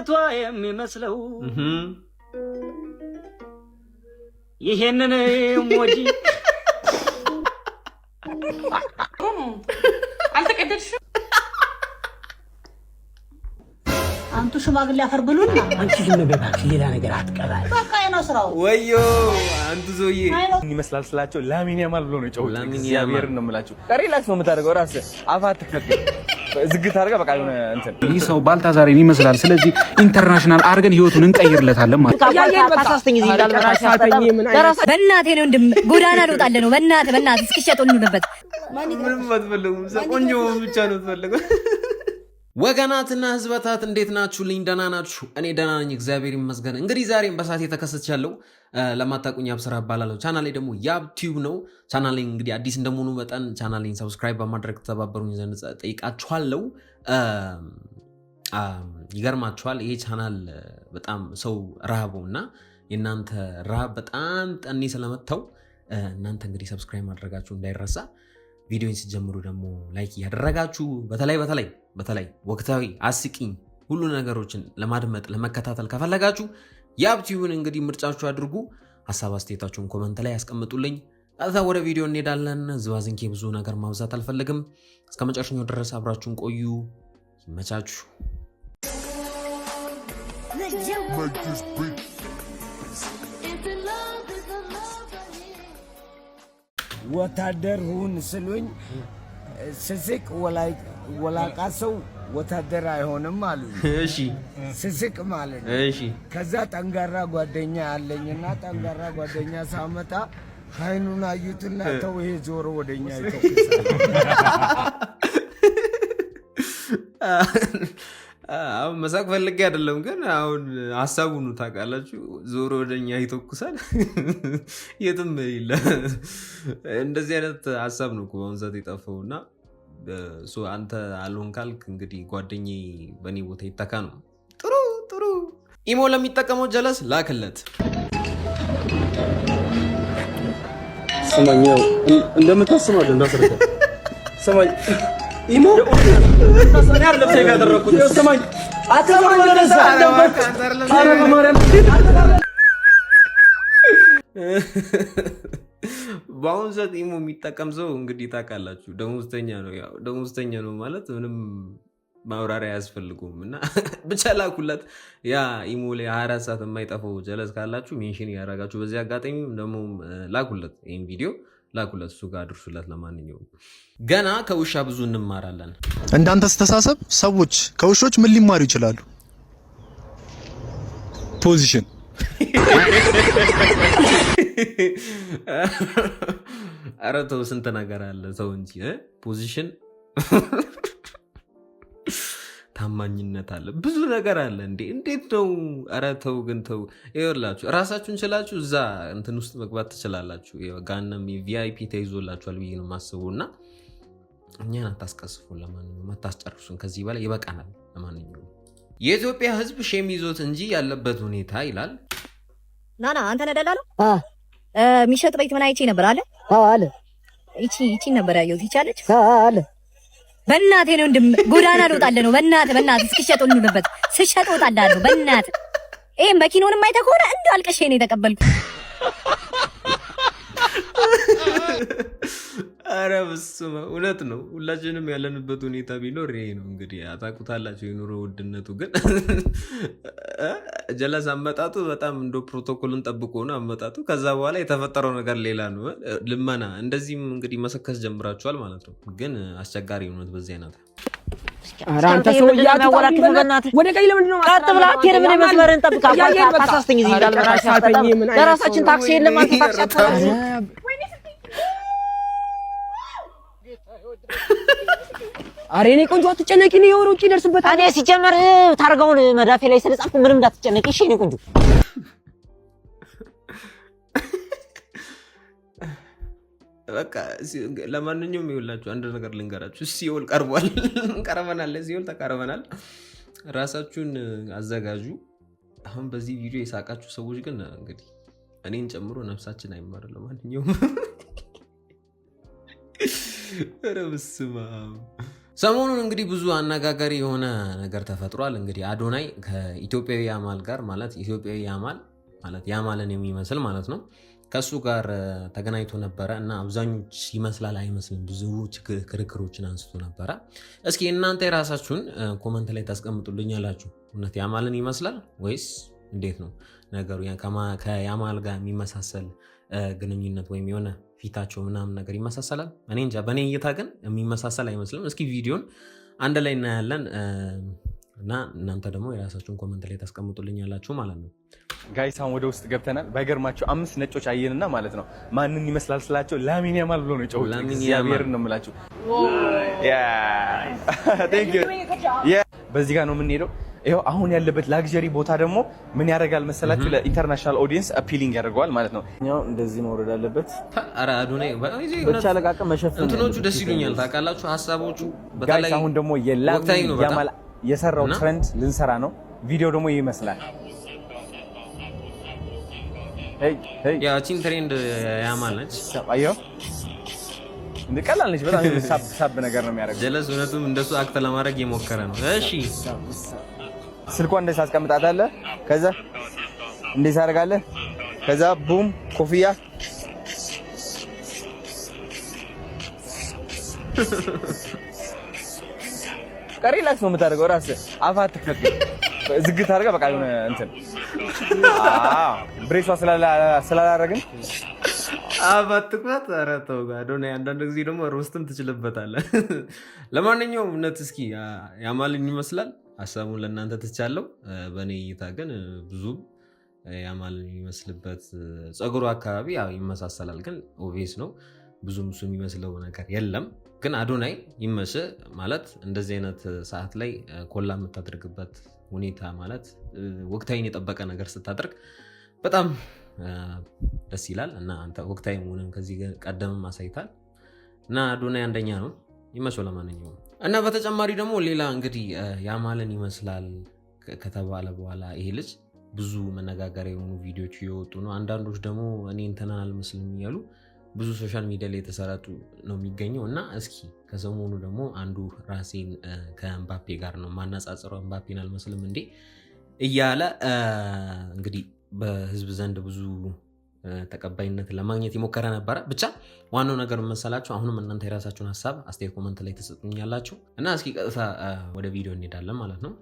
እህቷ የሚመስለው ይሄንን ሞጂ አልተቀደድሽም አንቱ ሽማግሌ አፈር ብሉና አንቺ ዝም በባክሽ ሌላ ነገር አትቀባል በቃ ነው ስራው ወዮ አንቱ ዞዬ ይመስላል ስላቸው ላሚን ያማል ብሎ ነው ጨው ላሚን እግዚአብሔር ነው የምላችሁ ሪላክስ ነው የምታደርገው ራስህ አፋት ተከፈተ ዝግት አድርጋ በቃ የሆነ እንትን ይህ ሰው ባልታዛሬን ይመስላል ስለዚህ ኢንተርናሽናል አርገን ህይወቱን እንቀይርለታለን ማለት በእናቴ ነው እንድም ጎዳና ልወጣለ ነው በእናቴ እስኪሸጥ እንኑበት ምንም አትፈልጉም ቆንጆ ብቻ ነው የምትፈልገው ወገናትና ህዝበታት እንዴት ናችሁልኝ ደህና ናችሁ እኔ ደህና ነኝ እግዚአብሔር ይመስገን እንግዲህ ዛሬም በሳቴ ተከስቻለሁ ለማታቁኝ አብስራ ባላለው ቻናሌ ደግሞ ያብቲዩብ ነው ቻናሌ እንግዲህ አዲስ እንደመሆኑ መጠን ቻናሌን ሰብስክራይብ በማድረግ ተባበሩኝ ዘንድ ጠይቃችኋለሁ ይገርማችኋል ይሄ ቻናል በጣም ሰው ረሃቡና የናንተ ረሃብ በጣም ጠኔ ስለመተው እናንተ እንግዲህ ሰብስክራይብ ማድረጋችሁ እንዳይረሳ ቪዲዮን ሲጀምሩ ደግሞ ላይክ ያደረጋችሁ በተለይ ወቅታዊ አስቂኝ ሁሉ ነገሮችን ለማድመጥ ለመከታተል ከፈለጋችሁ ያብቲዩብን እንግዲህ ምርጫችሁ አድርጉ ሐሳብ አስተያየታችሁን ኮሜንት ላይ ያስቀምጡልኝ አዛ ወደ ቪዲዮ እንሄዳለን ዝባዝንኬ ብዙ ነገር ማብዛት አልፈልግም እስከመጨረሻው ድረስ አብራችሁን ቆዩ ይመቻችሁ ወታደር ሁን ስሉኝ ስስቅ ወላቃ ሰው ወታደር አይሆንም አሉ እሺ ስስቅ ማለት ነው እሺ ከዛ ጠንጋራ ጓደኛ አለኝና ጠንጋራ ጓደኛ ሳመጣ አይኑን አዩትና ተው ይሄ ዞሮ ወደኛ ይተኩሳል አሁን መሳቅ ፈልጌ አይደለም ግን አሁን ሐሳቡን ታውቃላችሁ ዞሮ ወደኛ ይተኩሳል የትም ይላ እንደዚህ አይነት ሐሳብ ነው በአሁን ሰዓት የጠፋውና አንተ አልሆን ካልክ እንግዲህ ጓደኛዬ በኔ ቦታ ይተካ ነው ጥሩ ኢሞ ለሚጠቀመው ጀለስ ላክለት ሰማኛው እንደምታስበው እንዳሰረከ ሰማኝ ኢሞ ተሰናር ለብሰ ያደረኩት ሰማኝ አትሰማኝ ለነሳ እንደምት አረ በማርያም በአሁን ሰዓት ኢሞ የሚጠቀም ሰው እንግዲህ ታውቃላችሁ ደሞዝተኛ ነው ማለት ምንም ማውራሪያ አያስፈልጉም እና ብቻ ላኩለት ያ ኢሞ ላይ 24 ሰዓት የማይጠፋው ጀለስ ካላችሁ ሜንሽን ያደርጋችሁ በዚህ አጋጣሚ ደግሞ ላኩለት ይሄን ቪዲዮ ላኩለት እሱ ጋር አድርሱለት ለማንኛውም ገና ከውሻ ብዙ እንማራለን እንዳንተ አስተሳሰብ ሰዎች ከውሾች ምን ሊማሩ ይችላሉ ፖዚሽን ኧረ ተው ስንት ነገር አለ ሰው እንጂ ፖዚሽን ታማኝነት አለ ብዙ ነገር አለ እንዴት ነው ኧረ ተው ግን ተው ይኸውላችሁ ራሳችሁን ችላችሁ እዛ እንትን ውስጥ መግባት ትችላላችሁ ጋነም ቪአይፒ ተይዞላችኋል ብዬ ነው የማስበውና እኛን አታስቀስፉን ለማንኛውም አታስጨርሱን ከዚህ በላይ ይበቃናል ለማንኛውም የኢትዮጵያ ህዝብ ሼም ይዞት እንጂ ያለበት ሁኔታ ይላል ናና አንተ ነደላለው ሚሸጥ ቤት ምን አይቼ ነበር አለ እቺ ነበር ያየሁት ይቻለች አለ በእናቴ ነው እንድም ጎዳና ልወጣለ ነው በእናቴ እስኪሸጥ እንኑበት ስሸጥ ወጣላለሁ በእናቴ ይሄን በኪኖንም አይተኮረ እንዳልቀሽ ነው የተቀበልኩት ኧረ በስመ እውነት ነው ሁላችንም ያለንበት ሁኔታ ቢኖር ይሄ ነው እንግዲህ አታውቁታላችሁ የኑሮ ውድነቱ ግን ጀለስ አመጣጡ በጣም እንደ ፕሮቶኮልን ጠብቆ ነው አመጣጡ ከዛ በኋላ የተፈጠረው ነገር ሌላ ነው ልመና እንደዚህም እንግዲህ መሰከስ ጀምራችኋል ማለት ነው ግን አስቸጋሪ ነው በዚህ አይነት አራንተ ሰው ያወራክ በእናትህ ወደ ቀይ ለምን ነው ቀጥ ብላ አትሄድ ምን መስመርን ጠብቃ አታስተኝ እዚህ እንዳልመራሽ ለራሳችን ታክሲ የለም አንተ ታክሲ አሬኔ ቆንጆ አትጨነቂ ነው የወሮ ውጪ ደርስበታል እኔ ሲጀመር ታርጋውን መዳፌ ላይ ስለጻፍኩ ምንም እንዳትጨነቂ እሺ እኔ ቆንጆ በቃ ለማንኛውም ይኸውላችሁ አንድ ነገር ልንገራችሁ ሲኦል ቀርቧል ቀርበናል ሲኦል ተቀርበናል ራሳችሁን አዘጋጁ አሁን በዚህ ቪዲዮ የሳቃችሁ ሰዎች ግን እንግዲህ እኔን ጨምሮ ነፍሳችን አይማር ለማንኛውም ኧረ በስመ አብ ሰሞኑን እንግዲህ ብዙ አነጋጋሪ የሆነ ነገር ተፈጥሯል። እንግዲህ አዶናይ ከኢትዮጵያዊ ያማል ጋር ማለት ኢትዮጵያዊ ያማል ማለት ያማልን የሚመስል ማለት ነው ከሱ ጋር ተገናኝቶ ነበረ እና አብዛኞች ይመስላል አይመስልም ብዙ ክርክሮችን አንስቶ ነበረ። እስኪ እናንተ የራሳችሁን ኮመንት ላይ ታስቀምጡልኛላችሁ። እውነት ያማልን ይመስላል ወይስ እንዴት ነው ነገሩ? ከያማል ጋር የሚመሳሰል ግንኙነት ወይም የሆነ ፊታቸው ምናምን ነገር ይመሳሰላል? እኔ እንጃ፣ በእኔ እይታ ግን የሚመሳሰል አይመስልም። እስኪ ቪዲዮን አንድ ላይ እናያለን እና እናንተ ደግሞ የራሳችሁን ኮመንት ላይ ታስቀምጡልኛላችሁ ማለት ነው። ጋይስ አሁን ወደ ውስጥ ገብተናል። ባይገርማችሁ 5 ነጮች አየንና ማለት ነው ማንን ይመስላል ስላቸው ላሚን ያማል ብሎ ነው የጨውት። እግዚአብሔርን ነው የምላችሁ። በዚህ ጋር ነው የምንሄደው። ይሄው አሁን ያለበት ላግዠሪ ቦታ ደግሞ ምን ያደርጋል መሰላችሁ? ለኢንተርናሽናል ኦዲየንስ አፒሊንግ ያደርገዋል ማለት ነው። ያው እንደዚህ መውረድ አለበት። አረ አዶናይ ብቻ ለቃቀም መሸፈን እንትኖቹ ደስ ይሉኛል ታውቃላችሁ፣ ሀሳቦቹ በተለይ አሁን ደግሞ የላሚን ያማል የሰራው ትሬንድ ልንሰራ ነው። ቪዲዮ ደግሞ ይመስላል ያቺን ትሬንድ ያማል ነች። አየሁ እንደ ቀላል ነች። በጣም ሳብ ነገር ነው የሚያደርገው። ጀለስ እውነቱም እንደሱ አክት ለማድረግ እየሞከረ ነው። እሺ ስልኳን እንደዚህ አስቀምጣታለህ፣ ከዛ እንደዚህ አደርጋለህ፣ ከዛ ቡም ኮፍያ ሪላክስ ነው የምታደርገው። ራስህ አፍ አትክፈት፣ ዝግት አድርገህ በቃ የሆነ እንትን ብሬሷ ስላላደረግን አፍ አትክፈት። ኧረ ተው አዶናይ፣ አንዳንድ ጊዜ ደግሞ ሮስትም ትችልበታለህ። ለማንኛውም እውነት እስኪ ያማልን ይመስላል? ሀሳቡን ለእናንተ ትቻለው። በእኔ እይታ ግን ብዙ ያማልን የሚመስልበት ጸጉሩ አካባቢ ይመሳሰላል፣ ግን ኦቪየስ ነው ብዙም እሱ የሚመስለው ነገር የለም። ግን አዶናይ ይመሽ ማለት እንደዚህ አይነት ሰዓት ላይ ኮላ የምታደርግበት ሁኔታ ማለት ወቅታዊን የጠበቀ ነገር ስታደርግ በጣም ደስ ይላል እና አንተ ወቅታዊ መሆኑን ከዚህ ቀደምም አሳይታል እና አዶናይ አንደኛ ነው ይመሽው። ለማንኛውም እና በተጨማሪ ደግሞ ሌላ እንግዲህ ያማልን ይመስላል ከተባለ በኋላ ይሄ ልጅ ብዙ መነጋገሪያ የሆኑ ቪዲዮዎች እየወጡ ነው። አንዳንዶች ደግሞ እኔ እንተናን አልመስልም እያሉ ብዙ ሶሻል ሚዲያ ላይ የተሰራጩ ነው የሚገኘው እና እስኪ ከሰሞኑ ደግሞ አንዱ ራሴን ከኤምባፔ ጋር ነው ማነጻጸረው ኤምባፔን አልመስልም እንዴ እያለ እንግዲህ በህዝብ ዘንድ ብዙ ተቀባይነት ለማግኘት የሞከረ ነበረ። ብቻ ዋናው ነገር መሰላችሁ አሁንም እናንተ የራሳችሁን ሀሳብ አስተያየት ኮመንት ላይ ተሰጡኛላችሁ እና እስኪ ቀጥታ ወደ ቪዲዮ እንሄዳለን ማለት ነው።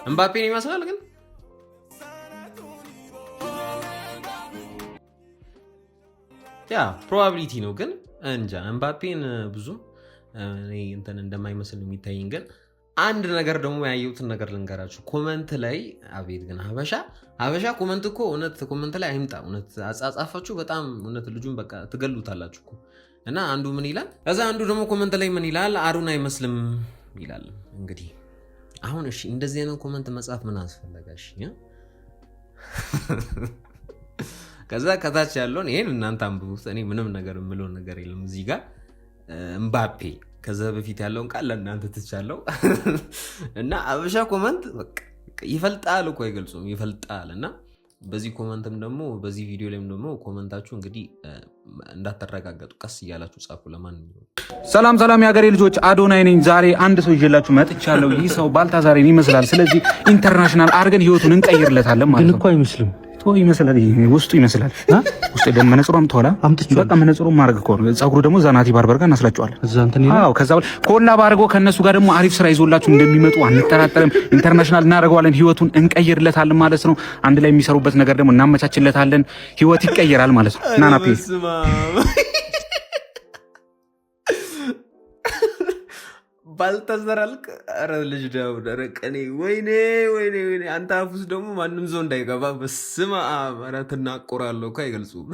ኤምባፔን ይመስላል ግን ያ ፕሮባቢሊቲ ነው ግን እንጃ ኤምባፔን ብዙ እንትን እንደማይመስል ነው የሚታየኝ። ግን አንድ ነገር ደግሞ ያየሁትን ነገር ልንገራችሁ። ኮመንት ላይ አቤት ግን ሀበሻ ኮመንት እኮ እውነት ኮመንት ላይ አይምጣ እውነት አጻጻፋችሁ በጣም እውነት ልጁን በቃ ትገሉታላችሁ እኮ። እና አንዱ ምን ይላል ከዛ አንዱ ደግሞ ኮመንት ላይ ምን ይላል አሩን አይመስልም ይላል። እንግዲህ አሁን እሺ እንደዚህ አይነት ኮመንት መጻፍ ምን አስፈለጋሽ? ከዛ ከታች ያለውን ይሄን እናንተ አንብቡት። እኔ ምንም ነገር የምለው ነገር የለም እዚህ ጋር ኤምባፔ ከዛ በፊት ያለውን ቃል ለእናንተ ትቻለው እና ሀበሻ ኮመንት በቃ ይፈልጣል እኮ አይገልጹም ይፈልጣል። እና በዚህ ኮመንትም ደግሞ በዚህ ቪዲዮ ላይም ደግሞ ኮመንታችሁ እንግዲህ እንዳትረጋገጡ ቀስ እያላችሁ ጻፉ። ለማንኛውም ሰላም የሀገሬ ልጆች አዶናይ ነኝ። ዛሬ አንድ ሰው ይዤላችሁ መጥቻለሁ። ይህ ሰው ባልታዛሬን ይመስላል። ስለዚህ ኢንተርናሽናል አድርገን ህይወቱን እንቀይርለታለን ማለት ነው። እኮ አይመስልም ይመስላል ውስጡ ይመስላል። ውስጥ ደም መነጽሩም ተወላ በቃ መነጽሩም ማድረግ እኮ ነው። ጸጉሩ ደግሞ ዛናቲ ባርበር ጋር እናስላጨዋለን። አዎ ከዛ ኮላ ባርጎ ከነሱ ጋር ደግሞ አሪፍ ስራ ይዞላችሁ እንደሚመጡ አንጠራጠርም። ኢንተርናሽናል እናደርገዋለን፣ ህይወቱን እንቀይርለታለን ማለት ነው። አንድ ላይ የሚሰሩበት ነገር ደግሞ እናመቻችለታለን፣ ህይወት ይቀየራል ማለት ነው። ናናፔ ባልተዘራልክ ኧረ ልጅ ዳውድ ኧረ ቀኔ ወይኔ አንተ አፉስ ደግሞ ማንም ሰው እንዳይገባ በስመ አብ ኧረ ትናቆራለሁ እኮ አይገልጹም።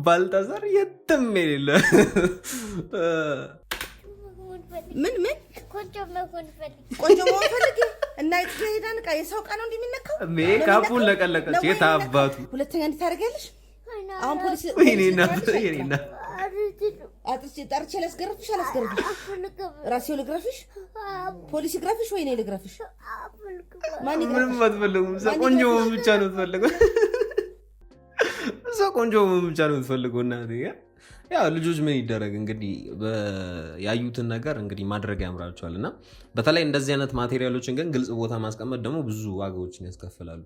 ባልተዘር የትም የሌለ ምን ቆንጆ መሆን ፈልግ እና ይሄዳን ቃ የሰው ቃ ነው እንደሚነካው ሜካፑን ለቀለቀች የት አባቱ ሁለተኛ እንድታደርጋለሽ። አሁን ፖሊስ ወይኔና ጠርቼ ላስገርፍሽ ራሴው ልግረፍሽ ፖሊስ ይግረፍሽ ወይ እኔ ልግረፍሽ? ምንም አትፈልጉም። ቆንጆ ብቻ ነው የምትፈልገው። ቆንጆ ብቻ ነው የምትፈልገው እናቴ። ያው ልጆች ምን ይደረግ እንግዲህ ያዩትን ነገር እንግዲህ ማድረግ ያምራቸዋል። እና በተለይ እንደዚህ አይነት ማቴሪያሎችን ግን ግልጽ ቦታ ማስቀመጥ ደግሞ ብዙ ዋጋዎችን ያስከፍላሉ።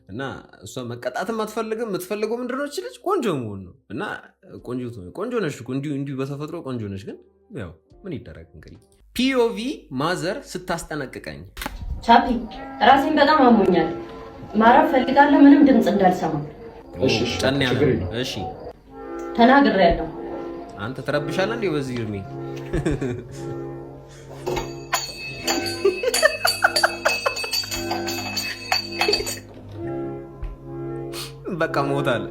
እና እሷ መቀጣትም አትፈልግም። የምትፈልገው ምንድን ነው? እች ልጅ ቆንጆ መሆን ነው። እና ቆንጆ ነሽ እኮ እንዲሁ በተፈጥሮ ቆንጆ ነሽ። ግን ያው ምን ይደረግ እንግዲህ። ፒኦቪ ማዘር ስታስጠነቅቀኝ ቻፒ ራሴን በጣም አሞኛል፣ ማረፍ ፈልጋለሁ፣ ምንም ድምፅ እንዳልሰማ። ጨን ያለ እሺ ተናግሬያለሁ። አንተ ተረብሻለህ እንዴ በዚህ እድሜ? በቃ ሞታል።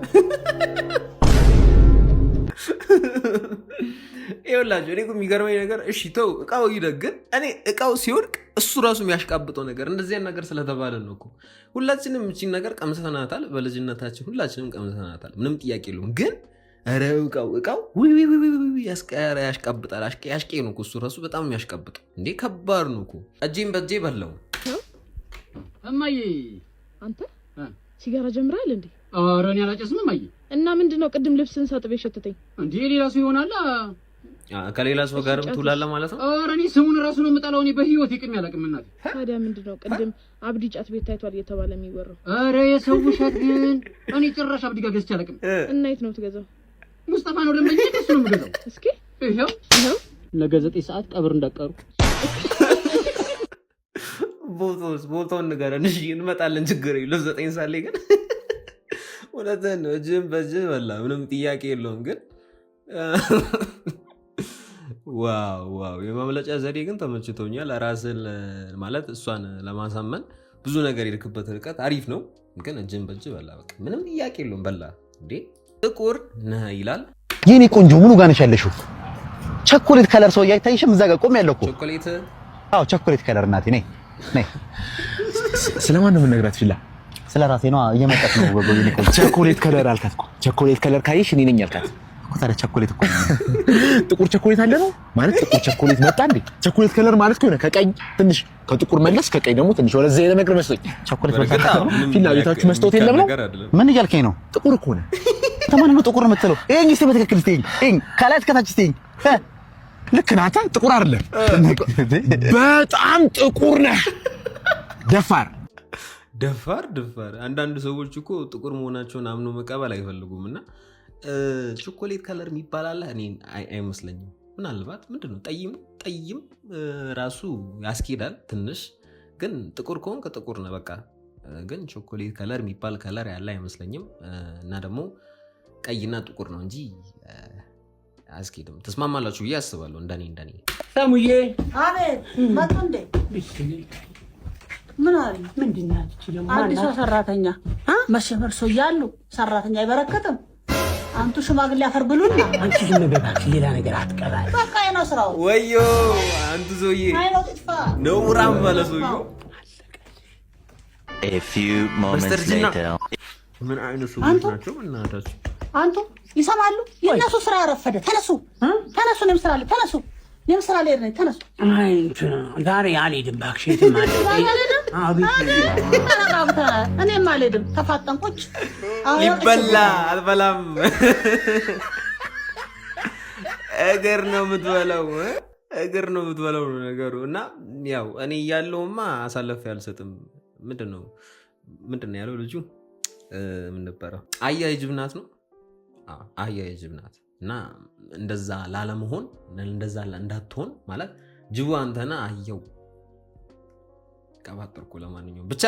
ይኸውላችሁ እኔ የሚገርመኝ ነገር እሺ ተው እቃው ይደግን፣ እኔ እቃው ሲወድቅ እሱ ራሱ የሚያሽቃብጠው ነገር እንደዚህ ነገር ስለተባለ ነው እኮ። ሁላችንም እቺን ነገር ቀምሰናታል፣ በልጅነታችን ሁላችንም ቀምሰናታል፣ ምንም ጥያቄ የለውም። ግን ኧረ እቃው ያሽቃብጣል። አሽቄ ነው እኮ እሱ ራሱ በጣም የሚያሽቃብጠው እንዴ፣ ከባድ ነው እኮ። እጄን በእጄ በላው። እማዬ አንተ ሲጋራ ጀምራል እንዴ? ኧረ እኔ አላጨስም እማዬ። እና ምንድነው ቅድም ልብስን ሳጥብ የሸተተኝ እንዴ? ሌላ ሰው ይሆናል። ከሌላ ሰው ጋርም ትውላለህ ማለት ነው? ኧረ እኔ ስሙን ራሱ ነው የምጠላው። እኔ በህይወት ይቅም ያላቅም እናቴ። ታዲያ ምንድነው ቅድም አብዲ ጫት ቤት ታይቷል እየተባለ የሚወራው? ኧረ የሰው ውሸት ግን እኔ ጭራሽ አብዲ ጋር ገዝቼ አላቅም። እና የት ነው ትገዛው? ሙስጠፋ ነው ደንበኛ፣ እሱ ነው የምገዛው። እስኪ ይሄው ነገ 9 ሰዓት ቀብር እንዳቀሩ ቦታውን ንገረን እሺ፣ እንመጣለን። ችግር የለውም። 9 ሰዓት ላይ ግን እውነትህን ነው። እጅህን በእጅህ በላ፣ ምንም ጥያቄ የለውም። ግን ዋው የማምለጫ ዘዴ ግን ተመችቶኛል። ራስን ማለት እሷን ለማሳመን ብዙ ነገር የሄድክበት ርቀት አሪፍ ነው። ግን እጅህን በእጅህ በላ፣ በቃ ምንም ጥያቄ የለውም። በላ እንዴ ጥቁር ነህ ይላል። የኔ ቆንጆ ምኑ ጋር ነሽ ያለሽው? ቸኮሌት ከለር ሰው አይታይሽም? እዛ ጋር ቆም ያለው እኮ ቸኮሌት። አዎ ቸኮሌት ከለር እናቴ። ነይ ስለማን ነው የምነግራት? ፊላ ስለ ራሴ ነው። እየመጣች ነው ወጎ። የኔ ቆንጆ ቸኮሌት ከለር አልካት እኮ። ቸኮሌት ከለር ካየሽ እኔ ነኝ አልካት እኮ። ታዲያ ቸኮሌት እኮ ጥቁር ቸኮሌት አለ ነው ማለት? ጥቁር ቸኮሌት መጣ እንዴ? ቸኮሌት ከለር ማለት ከሆነ ከቀይ ትንሽ ከጥቁር መለስ ከቀይ ደግሞ ትንሽ ወደዛ የለ ነገር መስሎኝ። ቸኮሌት መጣ። ፊላ ቤታችሁ መስታወት የለም ነው? ምን እያልከኝ ነው? ጥቁር እኮ ነው። ተማን ነው ጥቁር የምትለው? ይሄን እስቲ በትክክል እስቲ ይሄን ከላይ እስከታች እስቲ ልክ ናታ። ጥቁር አይደለም በጣም ጥቁር ነህ። ደፋር። አንዳንድ ሰዎች እኮ ጥቁር መሆናቸውን አምኖ መቀበል አይፈልጉም። እና ቾኮሌት ከለር የሚባል አለ? እኔ አይመስለኝም። ምናልባት ምንድነው ጠይም ራሱ ያስኬዳል ትንሽ። ግን ጥቁር ከሆንክ ጥቁር ነህ በቃ። ግን ቾኮሌት ከለር የሚባል ከለር ያለ አይመስለኝም። እና ደግሞ ቀይና ጥቁር ነው እንጂ አያስኬድም። ተስማማላችሁ ብዬ አስባለሁ። እንደኔ ሰሙዬ። አቤት መጡ እንዴ? ምን አለ? ምንድን ነው ደግሞ አዲሷ ሰራተኛ መሸፈር ሰው ያሉ ሰራተኛ አይበረከትም። አንቱ ሽማግሌ አፈር ብሉና አንቺ ዝም በይ እባክሽ፣ ሌላ ነገር አትቀባል። በቃ ነው ስራው። ወዮ አንቱ ሰውዬ ነው ራም ባለ ሰውዬው። A few moments later ምን አይነት ሰዎች ናቸው እናታችሁ? አንቱ ይሰማሉ። የእነሱ ስራ ያረፈደ። ተነሱ እኔም ስራ አለ። ተነሱ እኔም ስራ ላይ ነኝ። ተነሱ። አይ ዛሬ አልሄድም እባክሽ። የትም አልሄድም። እኔም አልሄድም። ተፋጠን ቁጭ ይበላ አልበላም። እግር ነው የምትበላው ነው ነገሩ። እና ያው እኔ እያለሁማ አሳልፌ አልሰጥም። ምንድን ነው ያለው ልጁ? ምን ነበረው? አህያ የጅብ ናት ነው። አህያ የጅብ ናት። እና እንደዛ ላለመሆን እንደዛ እንዳትሆን ማለት ጅቡ አንተና አህያው ቀባጥርኩ። ለማንኛውም ብቻ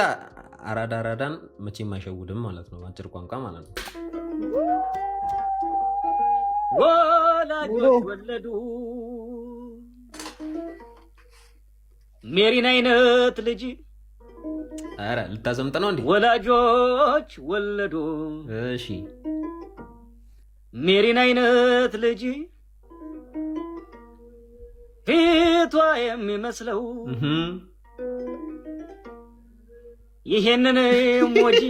አራዳን መቼም አይሸውድም ማለት ነው፣ አጭር ቋንቋ ማለት ነው። ወላጆች ወለዱ ሜሪን አይነት ልጅ። ኧረ ልታዘምጥ ነው እንዴ? ወላጆች ወለዱ እሺ ሜሪን አይነት ልጅ ፊቷ የሚመስለው ይሄንን ሞጂ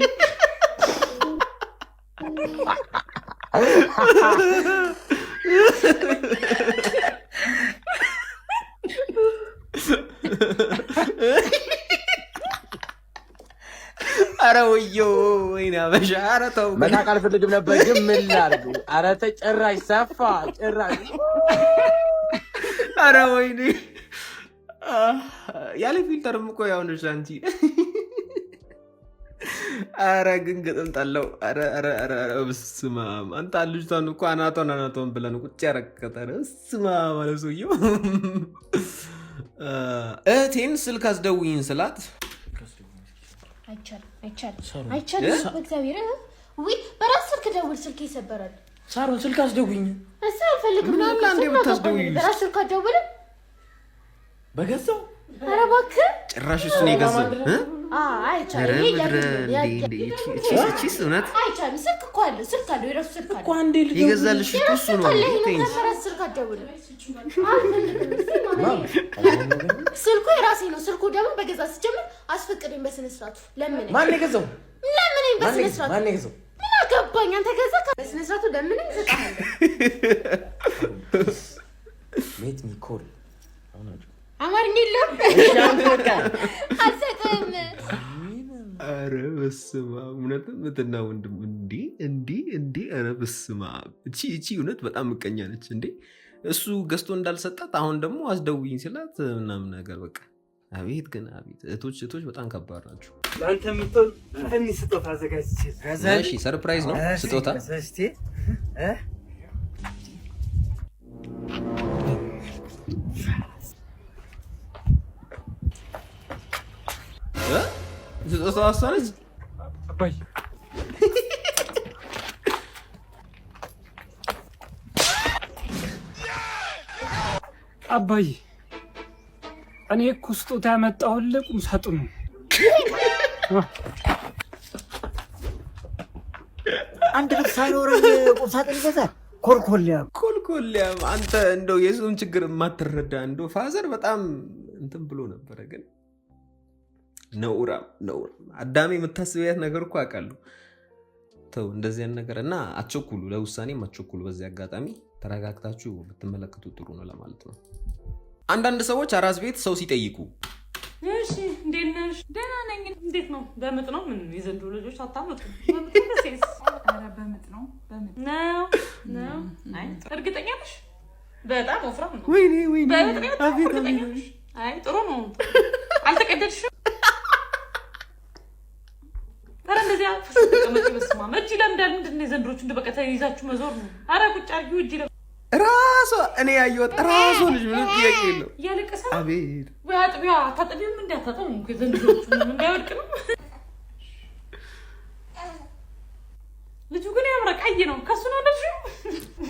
ኧረ ወዮ ወይኔ አበሻ ኧረ ተው መሳቅ አልፈልግም ነበር ግን ምን ላድርግ ኧረ ተጨራሽ ሰፋ ጭራሽ ኧረ ወይኔ ያለ ፊልተርም እኮ ያው ነሽ አንቺ ኧረ ግን ግጥም ጠላው ኧረ በስመ አብ አንተ ልጅቷን እኮ አናቷን ብለን ቁጭ ያረከተ በስመ አብ ማለት ሰውዬው እህቴን ስልክ አስደውይኝ ስላት አይቻልም በእግዚአብሔር ወይ በራስ ስልክ ደውል ስልክ ይሰበራል ሳሮን ስልክ አስደውይኝ እሱ አልፈልግም ምናምን አንዴ ብታስደውይኝ በራስ ስልክ አትደውል በገዛው ኧረ እባክህ ጭራሽ እሱን የገዛው አይቻልም እቺስ እውነት አይቻልም ስልክ እኮ አለ ስልክ አለ የራሱ ስልክ አለ እኮ አንዴ ልጅ የገዛልሽ እሱ ነው በራስ ስልክ አትደውል ስልኩ የራሴ ነው ስልኩ ደግሞ በገዛ ሲጀምር አስፈቅደኝ በስነ ስርዓቱ ለምን ማን የገዛው በስነ ስርዓቱ ማን የገዛው ምን አገባኝ አንተ ገዛ በስነ ስርዓቱ ለምን ይሰጣል ሜት ሚ ኮል አማርኛ የለም አልሰጥም ኧረ በስመ አብ እውነትም እህትና ወንድም እንዲህ ኧረ በስመ አብ እቺ እውነት በጣም ምቀኛ ነች እንዴ እሱ ገዝቶ እንዳልሰጣት አሁን ደግሞ አስደውይኝ ስላት ምናምን ነገር በቃ አቤት ግን አቤት እህቶች በጣም ከባድ ናቸው ለአንተ የምትሆን ትንሽ ስጦታ አዘጋጅቼ እሺ ሰርፕራይዝ ነው ስጦታ ስጦታ አሳለች አባይ አባይ እኔ እኮ ስጦታ ያመጣሁልህ ቁም ሳጥኑ አንድ ልብስ ሳይኖረኝ ቁም ሳጥን ይገዛል ኮልኮሊያም አንተ እንደው የሱን ችግር የማትረዳ እንደው ፋዘር በጣም እንትን ብሎ ነበረ ግን ነውራም አዳሜ የምታስቢያት ነገር እኮ አውቃለሁ ተው እንደዚህ አይነት ነገር እና አትቸኩሉ ለውሳኔም አትቸኩሉ በዚህ አጋጣሚ ተረጋግታችሁ ብትመለከቱ ጥሩ ነው ለማለት ነው አንዳንድ ሰዎች አራስ ቤት ሰው ሲጠይቁ እሺ እንዴት ነሽ ደህና ነኝ እንዴት ነው በምጥ ነው ምን የዘንድሮ ልጆች አታመጡ በምጥ ነው ሴስ ኧረ በምጥ ነው አይ እርግጠኛ ነሽ በጣም ወፍራም ነው ወይኔ አይ ጥሩ ነው አልተቀደድሽም እንደዚህ አፍስከመጥ በስማ መጂ ለምዳል ምንድነው የዘንድሮቹ እንደ በቃ ተይዛችሁ መዞር ነው ኧረ ቁጭ አድርጊው እጂ ራሷ እኔ ያየሁት ራሷ ልጅ ምን ጥያቄ ነው ያለቀሰ አቤት ወይ አጥቢያ ታጥቢም እንዳታጠሙ ከዘንድሮቹ ምን እንዳይወድቅ ነው ልጁ ግን ያምራ ቀይ ነው ከሱ ነው ልጅ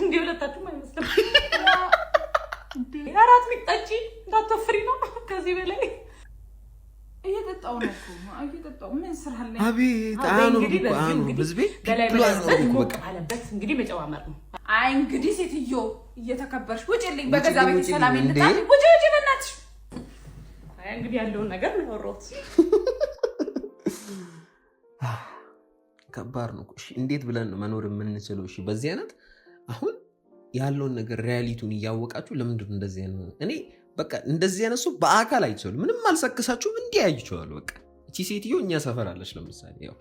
እንዴ ሁለታችሁም አይመስልም አራት ሚጣጪ እንዳትወፍሪ ነው ከዚህ በላይ እየጠጣው ነው እየጠጣው ምን ስራለ አቤት አኑ ህዝቤ በቃ አለበት እንግዲህ መጨዋመር ነው አይ እንግዲህ ሴትዮ እየተከበርሽ ውጪልኝ በገዛ ቤት ሰላም እንጣል ውጪ በእናትሽ አይ እንግዲህ ያለውን ነገር ነው ወሮት ከባድ ነው እሺ እንዴት ብለን መኖር የምንችለው እሺ በዚህ አይነት አሁን ያለውን ነገር ሪያሊቲውን እያወቃችሁ ለምንድን እንደዚህ አይነት እኔ በቃ እንደዚህ አይነት ሰው በአካል አይቻሉ ምንም አልሰክሳችሁም እንዲህ አይቻሉ በቃ እቺ ሴትዮ እኛ ሰፈር አለች ለምሳሌ ያው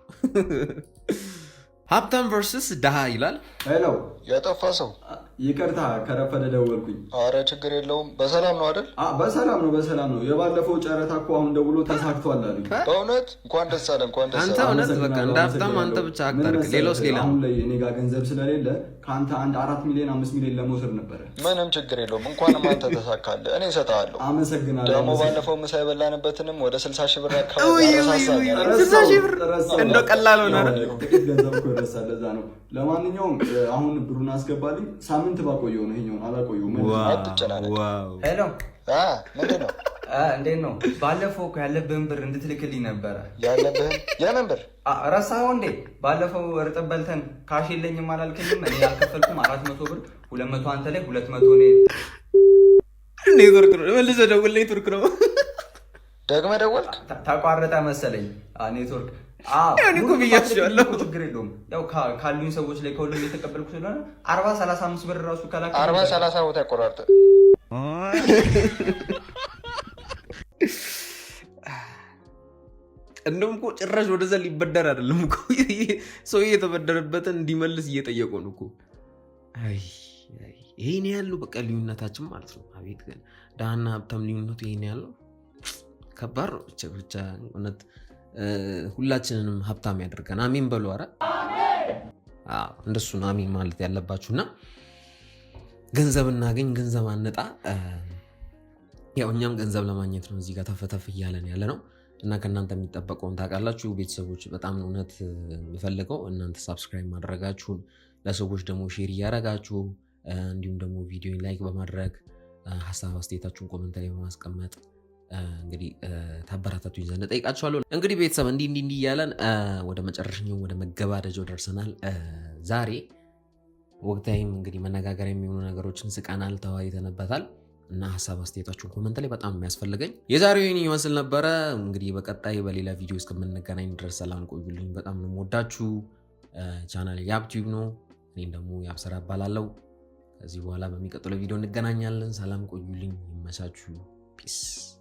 ሀብታም ቨርሰስ ደሃ ይላል ሄሎ የጠፋ ሰው ይቅርታ ከረፈደ ደወልኩኝ አረ ችግር የለውም በሰላም ነው አይደል በሰላም ነው የባለፈው ጨረታ እኮ አሁን ደውሎ ተሳክቷል አሉኝ በእውነት እንኳን ደስ አለ አንተ እውነት በቃ እንደ ሀብታም አንተ ብቻ አታርግ ሌላውስ ሌላ አሁን ላይ እኔ ጋር ገንዘብ ስለሌለ ከአንተ አንድ 4 ሚሊዮን 5 ሚሊዮን ለመውሰድ ነበረ ምንም ችግር የለውም እንኳንም አንተ ተሳካለህ እኔ እሰጥሃለሁ አመሰግናለሁ ደግሞ ባለፈው ምሳ የበላንበትንም ወደ 60 ሺህ ብር አካባቢ አረሳሳኝ 60 ሺህ ብር እንደው ቀላል ሆነ ጥቂት ገንዘብ እኮ ይረሳል ለዛ ነው ለማንኛውም አሁን ብሩን አስገባልኝ ሳምንት ባቆየው ነው ይሄኛውን አላቆየው ምን አትጨናነቅ ሄሎ ምንድን ነው እንዴት ነው ባለፈው እኮ ያለብህን ብር እንድትልክልኝ ነበረ ያለብህን የምን ብር ረሳኸው እንዴ ባለፈው እርጥብ በልተን ካሽ የለኝም አላልከኝም እኔ ያልከፈልኩም 400 ብር 200 አንተ ላይ 200 እኔ ኔትወርክ ነው መልሰህ ደውል ኔትወርክ ነው ደግመህ ደወልክ ተቋረጠ መሰለኝ ኔትወርክ እኔ እኮ ብያቸዋለሁ ችግር የለውም ያው ካሉኝ ሰዎች ላይ ከሁሉም የተቀበልኩ ስለሆነ 40-35 ብር ራሱ ካላክ 40-30 ቦታ ያቆራርጥ እንደውም እኮ ጭራሽ ወደዛ ሊበደር አይደለም እኮ ሰው የተበደረበትን እንዲመልስ እየጠየቁ ነው እኮ። አይ ይሄን ያለው በቃ ልዩነታችን ማለት ነው። አቤት ግን ድሃና ሀብታም ልዩነቱ ይሄን ያለው ከባድ ነው። ብቻ እውነት ሁላችንንም ሀብታም ያደርገን። አሜን በሉ። ኧረ እንደሱ ነው አሜን ማለት ያለባችሁና ገንዘብ እናገኝ ገንዘብ አንጣ። ያው እኛም ገንዘብ ለማግኘት ነው እዚህ ጋር ተፈተፍ እያለን ያለ ነው እና ከእናንተ የሚጠበቀውን ታውቃላችሁ ቤተሰቦች። በጣም እውነት የምፈልገው እናንተ ሳብስክራይብ ማድረጋችሁን፣ ለሰዎች ደግሞ ሼር እያረጋችሁ እንዲሁም ደግሞ ቪዲዮ ላይክ በማድረግ ሀሳብ አስተያየታችሁን ኮመንት ላይ በማስቀመጥ እንግዲህ ታበረታቱኝ ዘንድ ጠይቃችኋለሁ። እንግዲህ ቤተሰብ እንዲህ እያለን ወደ መጨረሻው ወደ መገባደጃው ደርሰናል። ዛሬ ወቅታዊም እንግዲህ መነጋገሪያ የሚሆኑ ነገሮችን ስቀናል፣ ተወያይተንበታል እና ሀሳብ አስተያየታችሁን ኮመንት ላይ በጣም የሚያስፈልገኝ። የዛሬው ይህን ይመስል ነበረ። እንግዲህ በቀጣይ በሌላ ቪዲዮ እስከምንገናኝ ድረስ ሰላም ቆዩልኝ። በጣም ነው የምወዳችሁ። ቻናል ያብቲዩብ ነው። እኔም ደግሞ ያብሰራ እባላለሁ። ከዚህ በኋላ በሚቀጥለው ቪዲዮ እንገናኛለን። ሰላም ቆዩልኝ። ይመቻችሁ። ፒስ